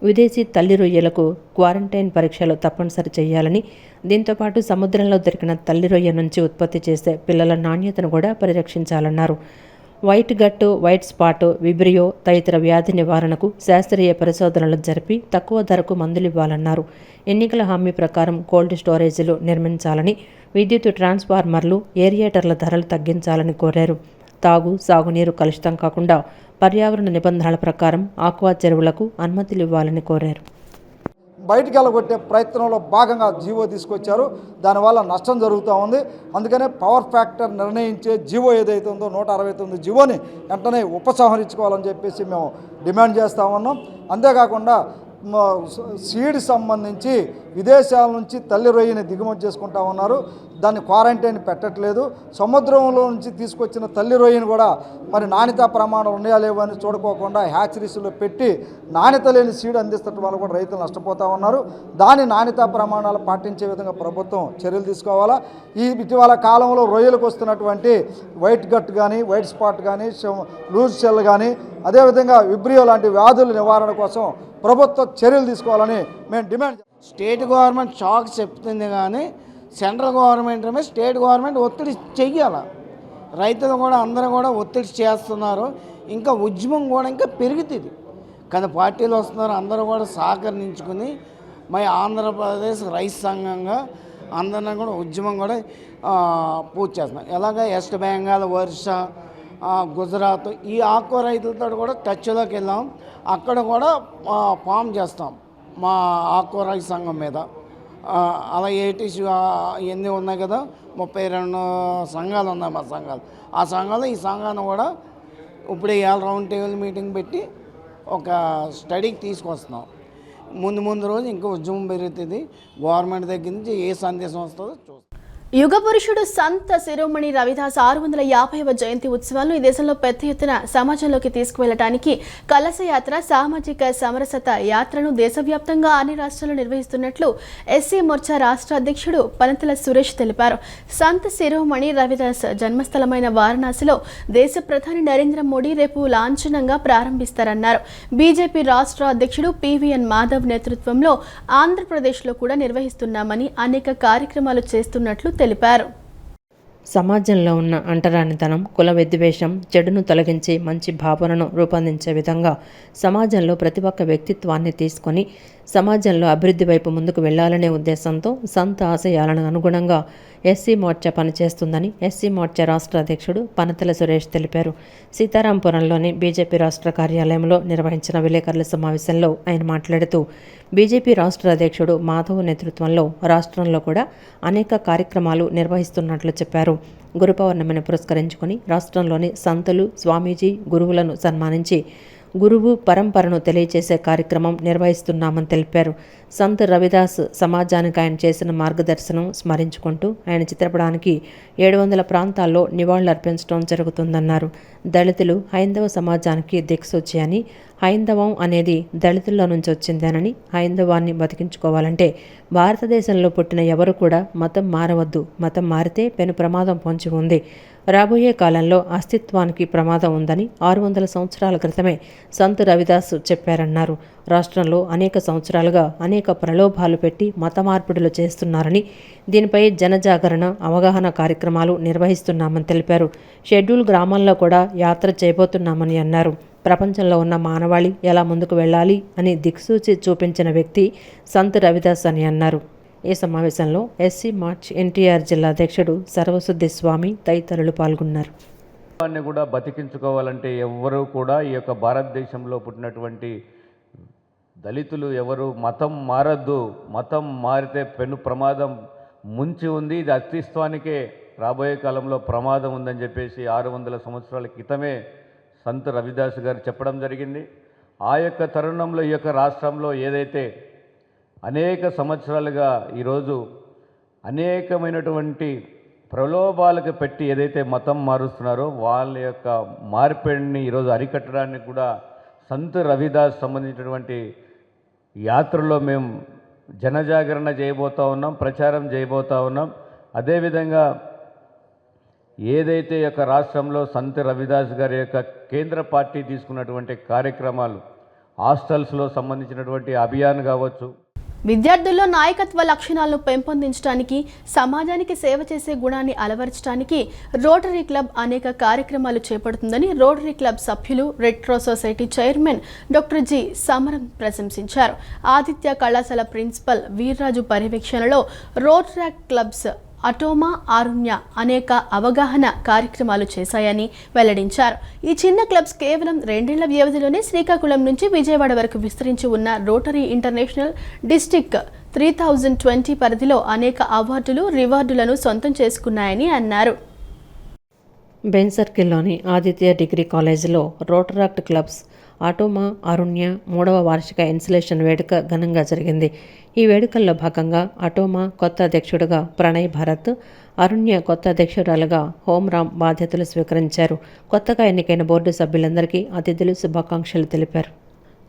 విదేశీ తల్లి రొయ్యలకు క్వారంటైన్ పరీక్షలు తప్పనిసరి చేయాలని, దీంతోపాటు సముద్రంలో దొరికిన తల్లి రొయ్య నుంచి ఉత్పత్తి చేసే పిల్లల నాణ్యతను కూడా పరిరక్షించాలన్నారు. వైట్ గట్టు, వైట్ స్పాట్, విబ్రియో తదితర వ్యాధి నివారణకు శాస్త్రీయ పరిశోధనలు జరిపి తక్కువ ధరకు మందులివ్వాలన్నారు. ఎన్నికల హామీ ప్రకారం కోల్డ్ స్టోరేజీలు నిర్మించాలని, విద్యుత్ ట్రాన్స్ఫార్మర్లు, ఏరియేటర్ల ధరలు తగ్గించాలని కోరారు. తాగు, సాగునీరు కలుషితం కాకుండా పర్యావరణ నిబంధనల ప్రకారం ఆక్వా చెరువులకు అనుమతులు ఇవ్వాలని కోరారు. బయటికి వెళ్ళగొట్టే ప్రయత్నంలో భాగంగా జీవో తీసుకొచ్చారు. దానివల్ల నష్టం జరుగుతూ ఉంది. అందుకనే పవర్ ఫ్యాక్టర్ నిర్ణయించే జీవో ఏదైతే ఉందో 169 జీవోని వెంటనే ఉపసంహరించుకోవాలని చెప్పేసి మేము డిమాండ్ చేస్తూ ఉన్నాం. అంతేకాకుండా సీడ్ సంబంధించి విదేశాల నుంచి తల్లి రొయ్యని దిగుమతి చేసుకుంటా ఉన్నారు. దాన్ని క్వారంటైన్ పెట్టట్లేదు. సముద్రంలో నుంచి తీసుకొచ్చిన తల్లి రొయ్యని కూడా మరి నాణ్యతా ప్రమాణాలు ఉన్నాయా లేవో అని చూడుకోకుండా హ్యాచరీస్లో పెట్టి నాణ్యత లేని సీడ్ అందిస్తడం వల్ల కూడా రైతులు నష్టపోతూ ఉన్నారు. దాని నాణ్యతా ప్రమాణాలు పాటించే విధంగా ప్రభుత్వం చర్యలు తీసుకోవాలా. ఇటీవల కాలంలో రొయ్యలకు వస్తున్నటువంటి వైట్ గట్ కానీ, వైట్ స్పాట్ కానీ, లూజ్ షెల్ కానీ, అదేవిధంగా విబ్రియో లాంటి వ్యాధుల నివారణ కోసం ప్రభుత్వం చర్యలు తీసుకోవాలని మేము డిమాండ్. స్టేట్ గవర్నమెంట్ షాక్ చెప్తుంది కానీ సెంట్రల్ గవర్నమెంట్ మీద స్టేట్ గవర్నమెంట్ ఒత్తిడి చెయ్యాలి. రైతులు కూడా అందరూ కూడా ఒత్తిడి చేస్తున్నారు. ఇంకా ఉద్యమం కూడా ఇంకా పెరుగుతుంది. కానీ పార్టీలు వస్తున్నారు, అందరూ కూడా సహకరించుకుని మరి ఆంధ్రప్రదేశ్ రైతు సంఘంగా అందరినీ కూడా ఉద్యమం కూడా పూర్తి చేస్తున్నాం. ఎలాగ వెస్ట్ బెంగాల్, ఒరిస్సా, గుజరాత్ ఈ ఆక్వా రైతులతో కూడా టచ్లోకి వెళ్ళాం. అక్కడ కూడా ఫామ్ చేస్తాం మా ఆక్వా రైతు సంఘం మీద. అలా ఏటీసీ ఇవన్నీ ఉన్నాయి కదా, 32 సంఘాలు ఉన్నాయి మా సంఘాలు. ఆ సంఘాలు ఈ సంఘాన్ని కూడా ఇప్పుడు ఇవాళ రౌండ్ టేబుల్ మీటింగ్ పెట్టి ఒక స్టడీకి తీసుకొస్తున్నాం. ముందు రోజు ఇంకా ఉద్యమం పెరుగుతుంది. గవర్నమెంట్ దగ్గర నుంచి ఏ సందేశం వస్తుందో చూస్తాం. యుగ పురుషుడు సంత శిరోమణి రవిదాస్ 650వ జయంతి ఉత్సవాలను ఈ దేశంలో పెద్ద ఎత్తున సమాజంలోకి తీసుకువెళ్లడానికి కలశయాత్ర, సామాజిక సమరసత యాత్రను దేశవ్యాప్తంగా అన్ని రాష్ట్రాల్లో నిర్వహిస్తున్నట్లు ఎస్సీ మోర్చా రాష్ట్ర అధ్యక్షుడు పనతల సురేష్ తెలిపారు. సంత శిరోమణి రవిదాస్ జన్మస్థలమైన వారణాసిలో దేశ ప్రధాని నరేంద్ర మోడీ రేపు లాంఛనంగా ప్రారంభిస్తారన్నారు. బీజేపీ రాష్ట్ర అధ్యక్షుడు పివిఎన్ మాధవ్ నేతృత్వంలో ఆంధ్రప్రదేశ్లో కూడా నిర్వహిస్తున్నామని, అనేక కార్యక్రమాలు చేస్తున్నట్లు తెలిపారు. సమాజంలో ఉన్న అంటరానితనం, కుల విద్వేషం, చెడును తొలగించి మంచి భావనను రూపొందించే విధంగా సమాజంలో ప్రతి ఒక్క వ్యక్తిత్వాన్ని తీసుకొని సమాజంలో అభివృద్ధి వైపు ముందుకు వెళ్లాలనే ఉద్దేశంతో సంత ఆశయాలను అనుగుణంగా ఎస్సీ మోర్చా పనిచేస్తుందని ఎస్సీ మోర్చా రాష్ట్ర అధ్యక్షుడు పనతల సురేష్ తెలిపారు. సీతారాంపురంలోని బీజేపీ రాష్ట్ర కార్యాలయంలో నిర్వహించిన విలేకరుల సమావేశంలో ఆయన మాట్లాడుతూ బీజేపీ రాష్ట్ర అధ్యక్షుడు మాధవ్ నేతృత్వంలో రాష్ట్రంలో కూడా అనేక కార్యక్రమాలు నిర్వహిస్తున్నట్లు చెప్పారు. గురు పౌర్ణమిని పురస్కరించుకొని రాష్ట్రంలోని సంతులు, స్వామీజీ, గురువులను సన్మానించి గురువు పరంపరను తెలియచేసే కార్యక్రమం నిర్వహిస్తున్నామని తెలిపారు. సంత్ రవిదాస్ సమాజానికి ఆయన చేసిన మార్గదర్శనం స్మరించుకుంటూ ఆయన చిత్రపటానికి 700 ప్రాంతాల్లో నివాళులర్పించడం జరుగుతుందన్నారు. దళితులు హైందవ సమాజానికి దిక్సూచి అని, హైందవం అనేది దళితుల్లో నుంచి వచ్చిందేనని, హైందవాన్ని బతికించుకోవాలంటే భారతదేశంలో పుట్టిన ఎవరు కూడా మతం మారవద్దు, మతం మారితే పెను ప్రమాదం పొంచి ఉంది, రాబోయే కాలంలో అస్తిత్వానికి ప్రమాదం ఉందని 600 సంవత్సరాల క్రితమే సంత్ రవిదాస్ చెప్పారన్నారు. రాష్ట్రంలో అనేక సంవత్సరాలుగా అనేక ప్రలోభాలు పెట్టి మత మార్పిడులు చేస్తున్నారని, దీనిపై జనజాగరణ, అవగాహన కార్యక్రమాలు నిర్వహిస్తున్నామని తెలిపారు. షెడ్యూల్ గ్రామాల్లో కూడా యాత్ర చేయబోతున్నామని అన్నారు. ప్రపంచంలో ఉన్న మానవాళి ఎలా ముందుకు వెళ్ళాలి అని దిక్సూచి చూపించిన వ్యక్తి సంత్ రవిదాస్ అని అన్నారు. ఈ సమావేశంలో ఎస్సీ మార్చ్ ఎన్టీఆర్ జిల్లా అధ్యక్షుడు సర్వశుద్ధి స్వామి తదితరులు పాల్గొన్నారు. వారిని కూడా బతికించుకోవాలంటే ఎవరు కూడా ఈ యొక్క భారతదేశంలో పుట్టినటువంటి దళితులు ఎవరు మతం మారద్దు, మతం మారితే పెను ప్రమాదం ముంచి ఉంది, ఇది అస్తిత్వానికే రాబోయే కాలంలో ప్రమాదం ఉందని చెప్పేసి 600 సంవత్సరాల క్రితమే సంత్ రవిదాస్ గారు చెప్పడం జరిగింది. ఆ యొక్క తరుణంలో ఈ యొక్క రాష్ట్రంలో ఏదైతే అనేక సంవత్సరాలుగా ఈరోజు అనేకమైనటువంటి ప్రలోభాలకు పెట్టి ఏదైతే మతం మారుస్తున్నారో వాళ్ళ యొక్క మార్పిడిని ఈరోజు అరికట్టడానికి కూడా సంత్ రవిదాస్ సంబంధించినటువంటి యాత్రలో మేము జనజాగరణ చేయబోతూ ఉన్నాం, ప్రచారం చేయబోతూ ఉన్నాం. అదేవిధంగా ఏదైతే యొక్క రాష్ట్రంలో సంత్ రవిదాస్ గారి యొక్క కేంద్ర పార్టీ తీసుకున్నటువంటి కార్యక్రమాలు, హాస్టల్స్లో సంబంధించినటువంటి అభియాన్ కావచ్చు, విద్యార్థుల్లో నాయకత్వ లక్షణాలను పెంపొందించడానికి, సమాజానికి సేవ చేసే గుణాన్ని అలవర్చడానికి రోటరీ క్లబ్ అనేక కార్యక్రమాలు చేపడుతుందని రోటరీ క్లబ్ సభ్యులు, red cross society chairman doctor G సమరం ప్రశంసించారు. ఆదిత్య కళాశాల ప్రిన్సిపల్ వీర్రాజు పర్యవేక్షణలో రోటరీ క్లబ్స్ అటోమా, ఆరుణ్య అనేక అవగాహన కార్యక్రమాలు చేశాయని వెల్లడించారు. ఈ చిన్న క్లబ్స్ కేవలం 2 ఏళ్ల వ్యవధిలోనే శ్రీకాకుళం నుంచి విజయవాడ వరకు విస్తరించి ఉన్న రోటరీ ఇంటర్నేషనల్ డిస్ట్రిక్ట్ 3020 పరిధిలో అనేక అవార్డులు, రివార్డులను సొంతం చేసుకున్నాయని అన్నారు. బెన్ సర్కిల్లోని ఆదిత్య డిగ్రీ కాలేజీలో రోటరాక్ట్ క్లబ్స్ ఆటోమా, అరుణ్య 3వ వార్షిక ఇన్సులేషన్ వేడుక ఘనంగా జరిగింది. ఈ వేడుకల్లో భాగంగా అటోమా కొత్త అధ్యక్షుడిగా ప్రణయ్ భారత్, అరుణ్య కొత్త అధ్యక్షురాలుగా హోమ్రామ్ బాధ్యతలు స్వీకరించారు. కొత్తగా ఎన్నికైన బోర్డు సభ్యులందరికీ అతిథులు శుభాకాంక్షలు తెలిపారు.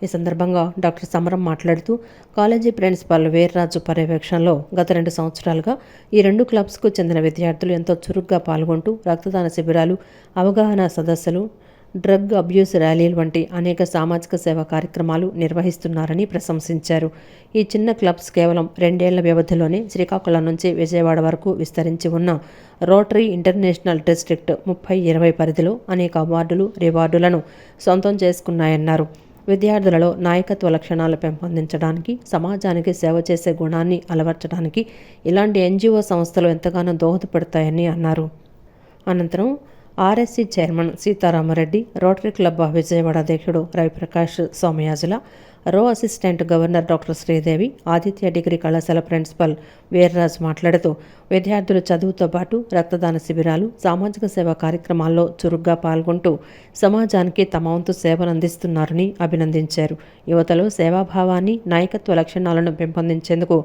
ఈ సందర్భంగా డాక్టర్ సమరం మాట్లాడుతూ కాలేజీ ప్రిన్సిపాల్ వీర్రాజు పర్యవేక్షణలో గత 2 సంవత్సరాలుగా ఈ 2 క్లబ్స్కు చెందిన విద్యార్థులు ఎంతో చురుగ్గా పాల్గొంటూ రక్తదాన శిబిరాలు, అవగాహన సదస్సులు, డ్రగ్ అబ్యూస్ ర్యాలీలు వంటి అనేక సామాజిక సేవా కార్యక్రమాలు నిర్వహిస్తున్నారని ప్రశంసించారు. ఈ చిన్న క్లబ్స్ కేవలం 2 ఏళ్ల వ్యవధిలోనే శ్రీకాకుళం నుంచి విజయవాడ వరకు విస్తరించి ఉన్న రోటరీ ఇంటర్నేషనల్ డిస్ట్రిక్ట్ 3020 పరిధిలో అనేక అవార్డులు, రివార్డులను సొంతం చేసుకున్నాయన్నారు. విద్యార్థులలో నాయకత్వ లక్షణాలు పెంపొందించడానికి, సమాజానికి సేవ చేసే గుణాన్ని అలవర్చడానికి ఇలాంటి ఎన్జిఓ సంస్థలు ఎంతగానో దోహదపడతాయని అన్నారు. అనంతరం RSC chairman Sitarama Reddy, rotary club Vijayawada అధ్యక్షుడు రవిప్రకాష్ సోమయాజుల, రో assistant governor doctor Sridevi, Aditya degree కళాశాల ప్రిన్సిపల్ వీర్రాజ్ మాట్లాడుతూ విద్యార్థులు చదువుతో పాటు రక్తదాన శిబిరాలు, సామాజిక సేవా కార్యక్రమాల్లో చురుగ్గా పాల్గొంటూ సమాజానికి తమ వంతు సేవలు అందిస్తున్నారని అభినందించారు. యువతలో సేవాభావాన్ని, నాయకత్వ లక్షణాలను పెంపొందించేందుకు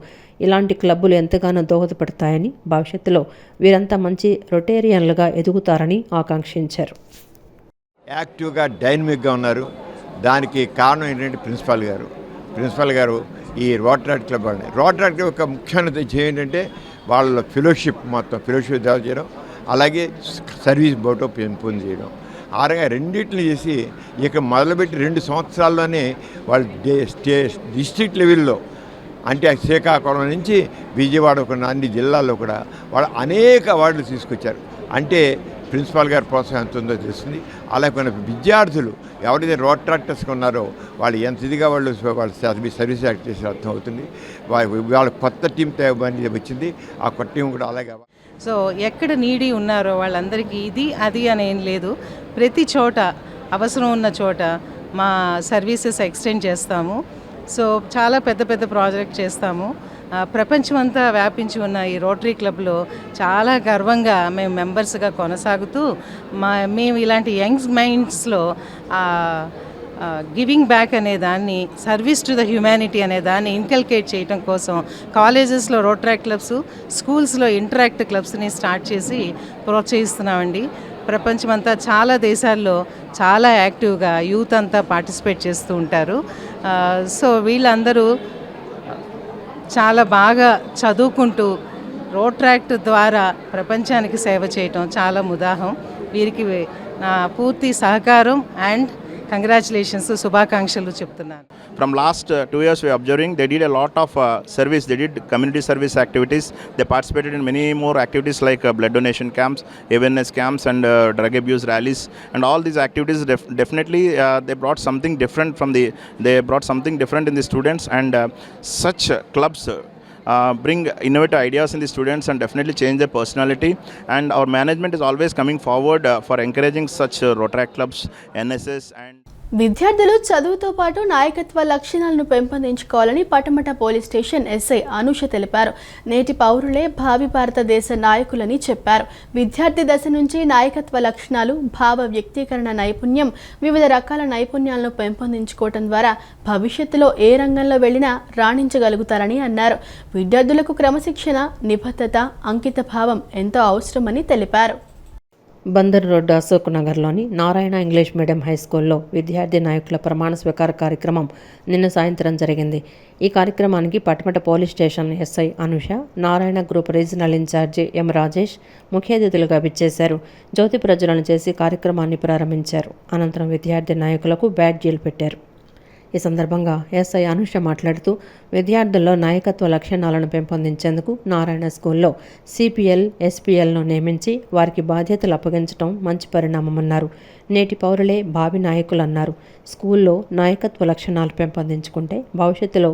ఇలాంటి క్లబ్బులు ఎంతగానో దోహదపడతాయని, భవిష్యత్తులో వీరంతా మంచి రొటేరియన్లుగా ఎదుగుతారని ఆకాంక్షించారు. యాక్టివ్గా, డైనమిక్గా ఉన్నారు. దానికి కారణం ఏంటంటే ప్రిన్సిపాల్ గారు ఈ రోటరీ క్లబ్ అండి. రోటరీ క్లబ్ యొక్క ముఖ్యమైన ధ్యేయం ఏంటంటే వాళ్ళ ఫెలోషిప్ డెవలప్ చేయడం, అలాగే సర్వీస్ బోటో పెంపొందించడం. ఆ రకంగా రెండింటిని చేసి ఇక మొదలుపెట్టి 2 సంవత్సరాల్లోనే వాళ్ళు డిస్ట్రిక్ట్ లెవెల్లో, అంటే శ్రీకాకుళం నుంచి విజయవాడ అన్ని జిల్లాల్లో కూడా వాళ్ళు అనేక అవార్డులు తీసుకొచ్చారు. అంటే ప్రిన్సిపాల్ గారి ప్రోత్సాహం ఎంత ఉందో తెలుస్తుంది. అలాగే కొన్ని విద్యార్థులు ఎవరైతే రోట్రాక్టర్స్గా ఉన్నారో వాళ్ళు ఎంత ఇదిగా వాళ్ళు సర్వీస్ యాక్ట్ చేసి అర్థం అవుతుంది. వాళ్ళ కొత్త టీం వచ్చింది, ఆ కొత్త టీం కూడా అలాగే. సో ఎక్కడ నీడీ ఉన్నారో వాళ్ళందరికీ ఇది అది అని ఏం లేదు, ప్రతి చోట అవసరం ఉన్న చోట మా సర్వీసెస్ ఎక్స్టెండ్ చేస్తాము. సో చాలా పెద్ద పెద్ద ప్రాజెక్ట్ చేస్తాము. ప్రపంచమంతా వ్యాపించి ఉన్న ఈ రోటరీ క్లబ్లో చాలా గర్వంగా మేము మెంబర్స్గా కొనసాగుతూ మేము ఇలాంటి యంగ్ మైండ్స్లో గివింగ్ బ్యాక్ అనే దాన్ని, సర్వీస్ టు ద హ్యుమానిటీ అనే దాన్ని ఇన్కల్కేట్ చేయడం కోసం కాలేజెస్లో రోటరీ క్లబ్స్, స్కూల్స్లో ఇంటరాక్ట్ క్లబ్స్ని స్టార్ట్ చేసి ప్రోత్సహిస్తున్నామండి. ప్రపంచమంతా చాలా దేశాల్లో చాలా యాక్టివ్గా యూత్ అంతా పార్టిసిపేట్ చేస్తూ ఉంటారు. సో వీళ్ళందరూ చాలా బాగా చదువుకుంటూ రోట్రాక్ట్ ద్వారా ప్రపంచానికి సేవ చేయటం చాలా ముదాహం. వీరికి నా పూర్తి సహకారం అండ్ కంగ్రాచులేషన్స్, శుభాకాంక్షలు చెప్తున్నాను. From last 2 years we are observing they did a lot of service. They did community service activities. They participated in many more activities like blood donation camps, awareness camps and drug abuse rallies, and all these activities definitely they brought something different in the students, and such clubs bring innovative ideas in the students and definitely change their personality, and our management is always coming forward for encouraging such Rotaract clubs, NSS and విద్యార్థులు చదువుతో పాటు నాయకత్వ లక్షణాలను పెంపొందించుకోవాలని Patamata police station SI Anusha తెలిపారు. నేటి పౌరులే భావి భారతదేశ నాయకులని చెప్పారు. విద్యార్థి దశ నుంచి నాయకత్వ లక్షణాలు, భావ వ్యక్తీకరణ నైపుణ్యం, వివిధ రకాల నైపుణ్యాలను పెంపొందించుకోవడం ద్వారా భవిష్యత్తులో ఏ రంగంలో వెళ్ళినా రాణించగలుగుతారని అన్నారు. విద్యార్థులకు క్రమశిక్షణ, నిబద్ధత, అంకిత భావం ఎంతో అవసరమని తెలిపారు. బందర్ రోడ్డు అశోక్ నగర్లోని నారాయణ ఇంగ్లీష్ మీడియం హై స్కూల్లో విద్యార్థి నాయకుల ప్రమాణ స్వీకార కార్యక్రమం నిన్న సాయంత్రం జరిగింది. ఈ కార్యక్రమానికి Patamata police station SI Anusha, Narayana group regional in charge M Rajesh ముఖ్య అతిథులుగా విచ్చేశారు. జ్యోతి ప్రజ్వలన చేసి కార్యక్రమాన్ని ప్రారంభించారు. అనంతరం విద్యార్థి నాయకులకు బ్యాడ్జీలు పెట్టారు. ఈ సందర్భంగా ఎస్ఐ అనూష మాట్లాడుతూ విద్యార్థుల్లో నాయకత్వ లక్షణాలను పెంపొందించేందుకు నారాయణ స్కూల్లో సిపిఎల్, ఎస్పీఎల్ను నియమించి వారికి బాధ్యతలు అప్పగించడం మంచి పరిణామమన్నారు. నేటి పౌరులే భావి నాయకులన్నారు. స్కూల్లో నాయకత్వ లక్షణాలు పెంపొందించుకుంటే భవిష్యత్తులో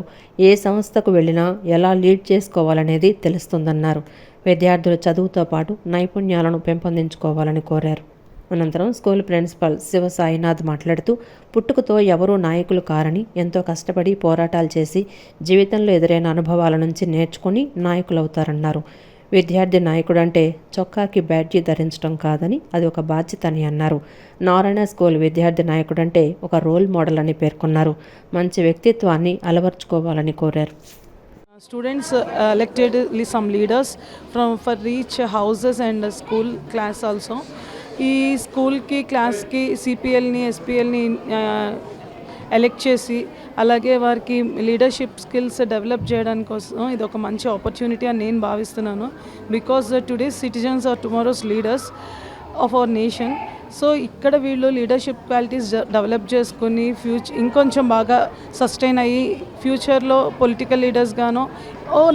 ఏ సంస్థకు వెళ్ళినా ఎలా లీడ్ చేసుకోవాలనేది తెలుస్తుందన్నారు. విద్యార్థులు చదువుతో పాటు నైపుణ్యాలను పెంపొందించుకోవాలని కోరారు. అనంతరం స్కూల్ ప్రిన్సిపల్ శివ సాయినాథ్ మాట్లాడుతూ పుట్టుకతో ఎవరూ నాయకులు కారని, ఎంతో కష్టపడి పోరాటాలు చేసి జీవితంలో ఎదురైన అనుభవాల నుంచి నేర్చుకుని నాయకులవుతారన్నారు. విద్యార్థి నాయకుడంటే చొక్కాకి బ్యాడ్జీ ధరించడం కాదని అది ఒక బాధ్యత అని అన్నారు. నారాయణ స్కూల్ విద్యార్థి నాయకుడంటే ఒక రోల్ మోడల్ అని పేర్కొన్నారు. మంచి వ్యక్తిత్వాన్ని అలవర్చుకోవాలని కోరారు. Students elected some leaders for each houses and school class also. ఈ స్కూల్కి, క్లాస్కి సిపిఎల్ని, ఎస్పీఎల్ని ఎలెక్ట్ చేసి అలాగే వారికి లీడర్షిప్ స్కిల్స్ డెవలప్ చేయడానికి కోసం ఇది ఒక మంచి ఆపర్చునిటీ అని నేను భావిస్తున్నాను. Because today's citizens are tomorrow's leaders of our nation. So ఇక్కడ వీళ్ళు లీడర్షిప్ క్వాలిటీస్ డెవలప్ చేసుకుని ఇంకొంచెం బాగా సస్టైన్ అయ్యి ఫ్యూచర్లో పొలిటికల్ లీడర్స్ గానో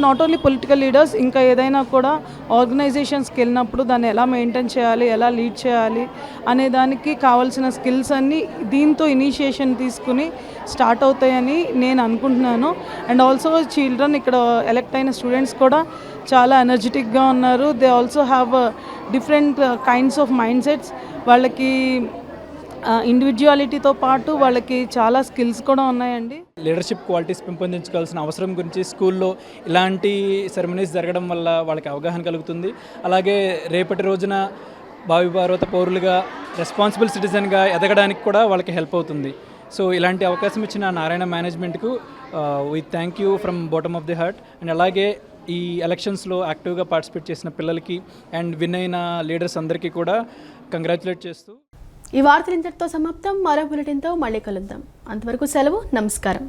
నాట్ ఓన్లీ పొలిటికల్ లీడర్స్, ఇంకా ఏదైనా కూడా ఆర్గనైజేషన్స్కి వెళ్ళినప్పుడు దాన్ని ఎలా మెయింటైన్ చేయాలి, ఎలా లీడ్ చేయాలి అనే దానికి కావాల్సిన స్కిల్స్ అన్నీ దీంతో ఇనిషియేషన్ తీసుకుని స్టార్ట్ అవుతాయని నేను అనుకుంటున్నాను. అండ్ ఆల్సో చిల్డ్రన్ ఇక్కడ ఎలెక్ట్ అయిన స్టూడెంట్స్ కూడా చాలా ఎనర్జెటిక్గా ఉన్నారు. They also have different kinds of mind sets. వాళ్ళకి ఇండివిజువాలిటీతో పాటు వాళ్ళకి చాలా స్కిల్స్ కూడా ఉన్నాయండి. లీడర్షిప్ క్వాలిటీస్ పెంపొందించుకోవాల్సిన అవసరం గురించి స్కూల్లో ఇలాంటి సెరమనీస్ జరగడం వల్ల వాళ్ళకి అవగాహన కలుగుతుంది. అలాగే రేపటి రోజున భావి భారత పౌరులుగా రెస్పాన్సిబుల్ సిటిజన్గా ఎదగడానికి కూడా వాళ్ళకి హెల్ప్ అవుతుంది. సో ఇలాంటి అవకాశం ఇచ్చిన నారాయణ మేనేజ్మెంట్కు we thank you from bottom of the heart. And అలాగే ఈ ఎలక్షన్స్లో యాక్టివ్గా పార్టిసిపేట్ చేసిన పిల్లలకి అండ్ విన్ అయిన లీడర్స్ అందరికీ కూడా కంగ్రాచులేట్ చేస్తూ ఈ వార్తలు ఇంతటితో సమాప్తం. మరో బులెటిన్తో మళ్ళీ కలుద్దాం. అంతవరకు సెలవు. నమస్కారం.